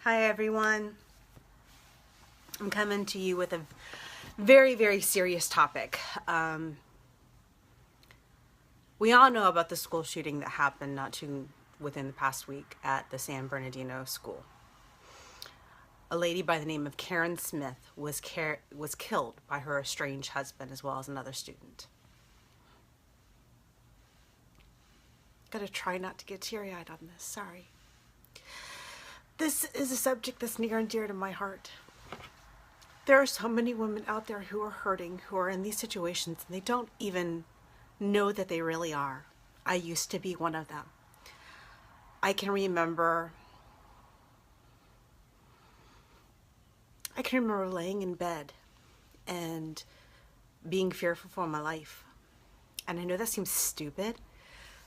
Hi everyone. I'm coming to you with a very, very serious topic. We all know about the school shooting that happened not too within the past week at the San Bernardino school. A lady by the name of Karen Smith was killed by her estranged husband as well as another student. Gotta try not to get teary-eyed on this, sorry. This is a subject that's near and dear to my heart. There are so many women out there who are hurting, who are in these situations, and they don't even know that they really are. I used to be one of them. I can remember laying in bed and being fearful for my life. And I know that seems stupid,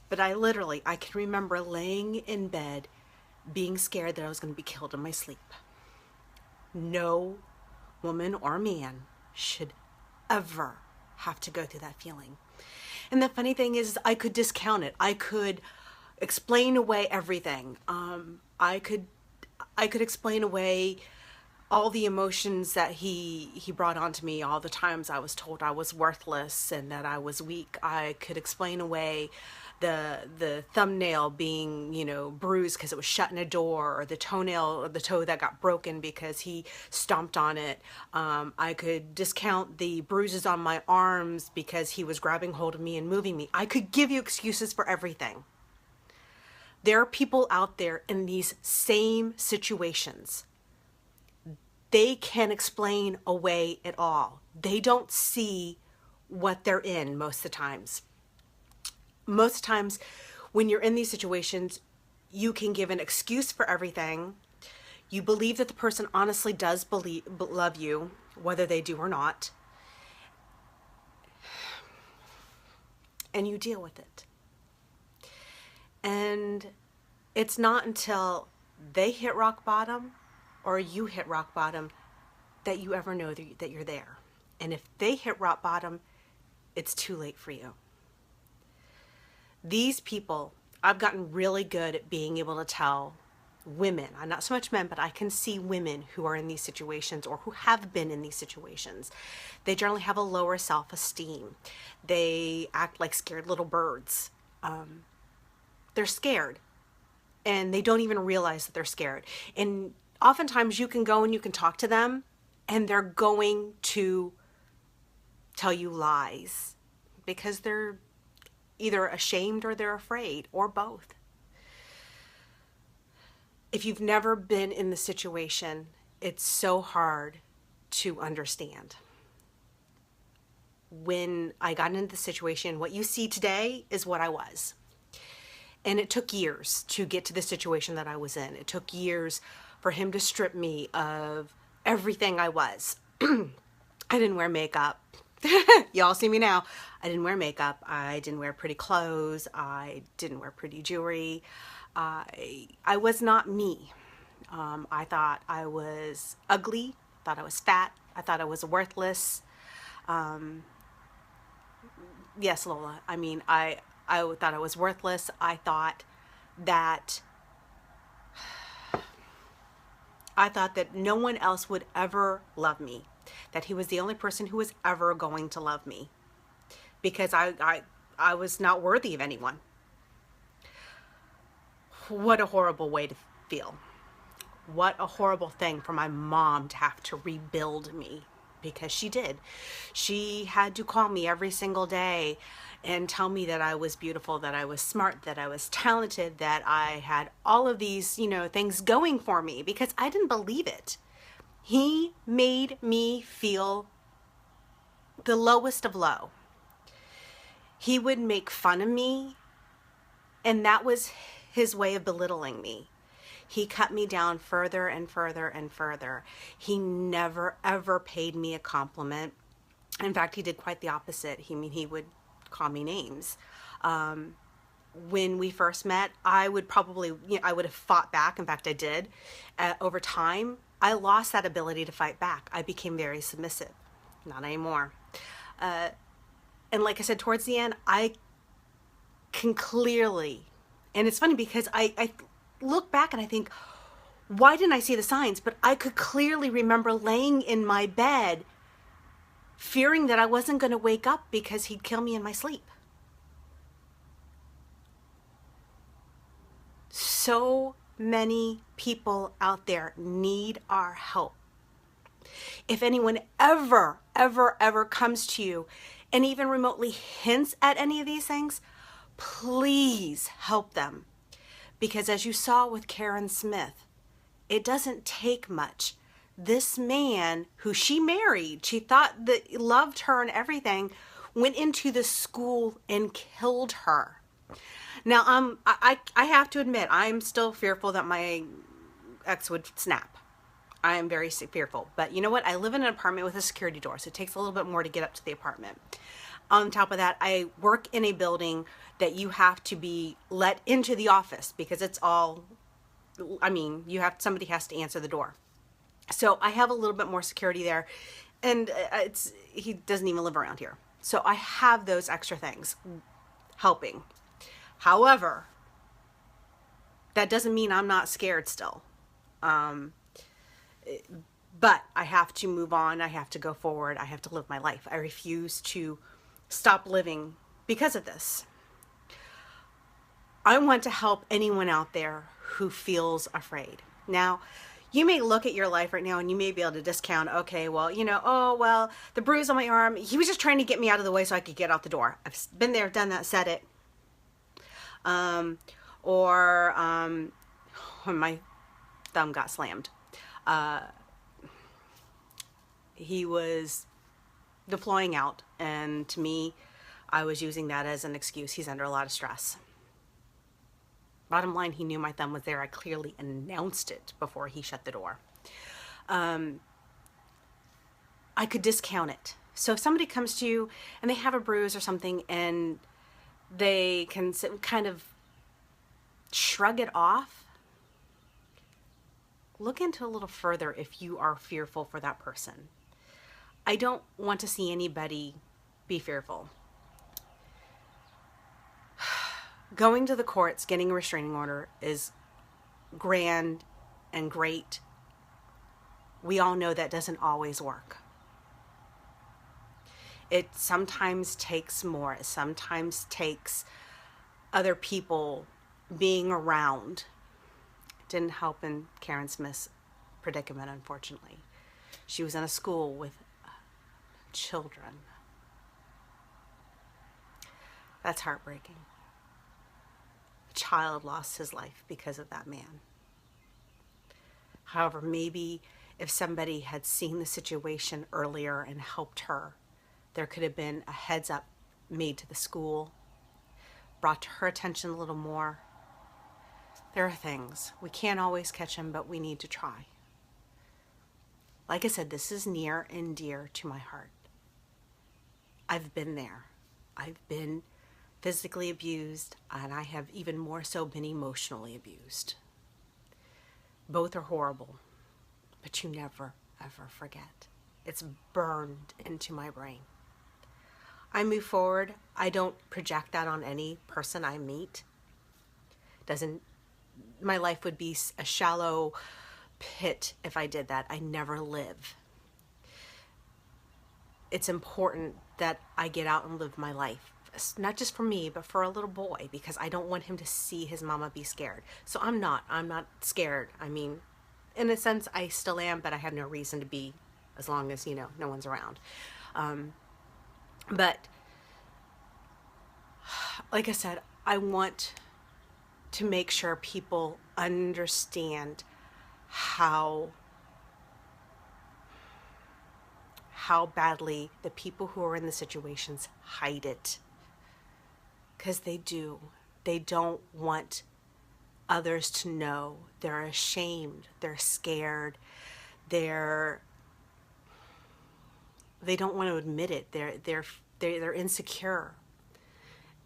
but I can remember laying in bed being scared that I was going to be killed in my sleep. No woman or man should ever have to go through that feeling. And the funny thing is, I could discount it. I could explain away everything. I could explain away all the emotions that he brought onto me, all the times I was told I was worthless and that I was weak. I could explain away the thumbnail being, bruised because it was shut in a door, or the toenail or the toe that got broken because he stomped on it. I could discount the bruises on my arms because he was grabbing hold of me and moving me. I could give you excuses for everything. There are people out there in these same situations. They can't explain away at all. They don't see what they're in most of the times. Most times when you're in these situations, you can give an excuse for everything. You believe that the person honestly does love you, whether they do or not. And you deal with it. And it's not until they hit rock bottom or you hit rock bottom that you ever know that you're there. And if they hit rock bottom, it's too late for you. These people, I've gotten really good at being able to tell women, not so much men, but I can see women who are in these situations or who have been in these situations. They generally have a lower self-esteem. They act like scared little birds. They're scared and they don't even realize that they're scared. And oftentimes you can go and you can talk to them and they're going to tell you lies because they're either ashamed or they're afraid, or both. If you've never been in the situation, it's so hard to understand. When I got into the situation, what you see today is what I was. And it took years to get to the situation that I was in. It took years for him to strip me of everything I was. I didn't wear makeup. Y'all see me now. I didn't wear makeup. I didn't wear pretty clothes. I didn't wear pretty jewelry. I was not me. I thought I was ugly. I thought I was fat. I thought I was worthless. Yes, Lola. I thought I was worthless. I thought that no one else would ever love me. That he was the only person who was ever going to love me because I was not worthy of anyone. What a horrible way to feel. What a horrible thing for my mom to have to rebuild me, because she did. She had to call me every single day and tell me that I was beautiful, that I was smart, that I was talented, that I had all of these, things going for me, because I didn't believe it. He made me feel the lowest of low. He would make fun of me, and that was his way of belittling me. He cut me down further and further and further. He never, ever paid me a compliment. In fact, he did quite the opposite. He would call me names. When we first met, I would have fought back. In fact, I did. Over time, I lost that ability to fight back. I became very submissive. Not anymore. And like I said, towards the end, I can clearly, and it's funny because I look back and I think, Why didn't I see the signs? But I could clearly remember laying in my bed fearing that I wasn't going to wake up because he'd kill me in my sleep. So many people out there need our help. If anyone ever comes to you and even remotely hints at any of these things, please help them. Because as you saw with Karen Smith, it doesn't take much. This man who she married, she thought that loved her and everything, went into the school and killed her. Now, I have to admit, I'm still fearful that my ex would snap. I am very fearful. But you know what? I live in an apartment with a security door, so it takes a little bit more to get up to the apartment. On top of that, I work in a building that you have to be let into the office because it's all, I mean, somebody has to answer the door. So I have a little bit more security there, and he doesn't even live around here. So I have those extra things helping. However, that doesn't mean I'm not scared still. But I have to move on. I have to go forward. I have to live my life. I refuse to stop living because of this. I want to help anyone out there who feels afraid. Now, you may look at your life right now and you may be able to discount, okay, well, the bruise on my arm, he was just trying to get me out of the way so I could get out the door. I've been there, done that, said it. When my thumb got slammed. He was deploying out, and to me, I was using that as an excuse. He's under a lot of stress. Bottom line, he knew my thumb was there. I clearly announced it before he shut the door. I could discount it. So if somebody comes to you and they have a bruise or something and they can kind of shrug it off, look into a little further if you are fearful for that person. I don't want to see anybody be fearful. Going to the courts, getting a restraining order is grand and great. We all know that doesn't always work. It sometimes takes more. It sometimes takes other people being around. It didn't help in Karen Smith's predicament, unfortunately. She was in a school with children. That's heartbreaking. A child lost his life because of that man. However, maybe if somebody had seen the situation earlier and helped her, there could have been a heads up made to the school, brought to her attention a little more. There are things. We can't always catch them, but we need to try. Like I said, this is near and dear to my heart. I've been there. I've been physically abused, and I have even more so been emotionally abused. Both are horrible, but you never, ever forget. It's burned into my brain. I move forward. I don't project that on any person I meet. My life would be a shallow pit if I did that. I never live. It's important that I get out and live my life. Not just for me, but for a little boy, because I don't want him to see his mama be scared. So I'm not scared. I mean, in a sense, I still am, but I have no reason to be as long as, no one's around. But like I said, I want to make sure people understand how badly the people who are in the situations hide it. Because they do. They don't want others to know. They're ashamed. They're scared. They don't want to admit it. They're insecure.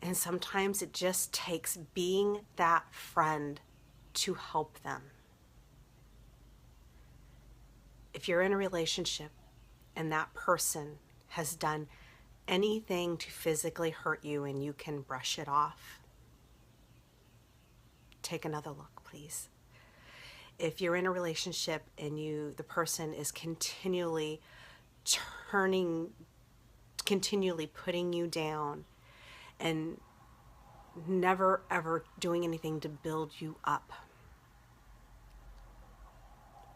And sometimes it just takes being that friend to help them. If you're in a relationship and that person has done anything to physically hurt you and you can brush it off, take another look, please. If you're in a relationship and the person is continually putting you down and never ever doing anything to build you up,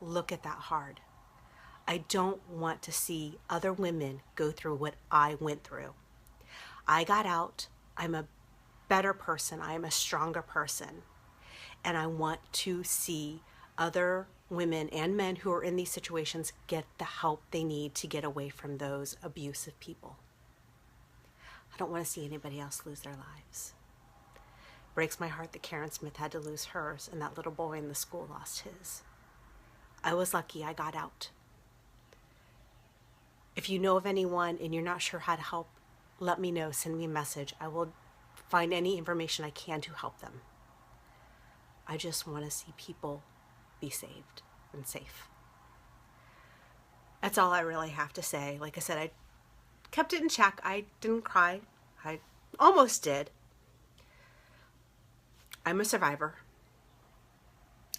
look at that hard. I don't want to see other women go through what I went through. I got out. I'm a better person. I am a stronger person. And I want to see other women and men who are in these situations get the help they need to get away from those abusive people. I don't want to see anybody else lose their lives. It breaks my heart that Karen Smith had to lose hers and that little boy in the school lost his. I was lucky I got out. If you know of anyone and you're not sure how to help, let me know. Send me a message. I will find any information I can to help them. I just want to see people be saved and safe. That's all I really have to say. Like I said, I kept it in check. I didn't cry. I almost did. I'm a survivor.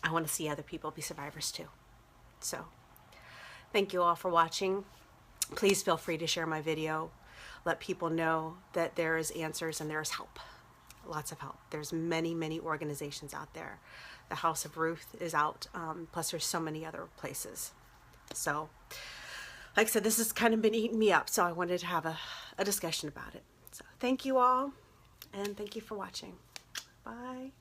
I want to see other people be survivors too. So, thank you all for watching. Please feel free to share my video. Let people know that there is answers and there is help. Lots of help. There's many, many organizations out there. The House of Ruth is out. Plus there's so many other places. So, like I said, this has kind of been eating me up. So I wanted to have a discussion about it. So thank you all. And thank you for watching. Bye.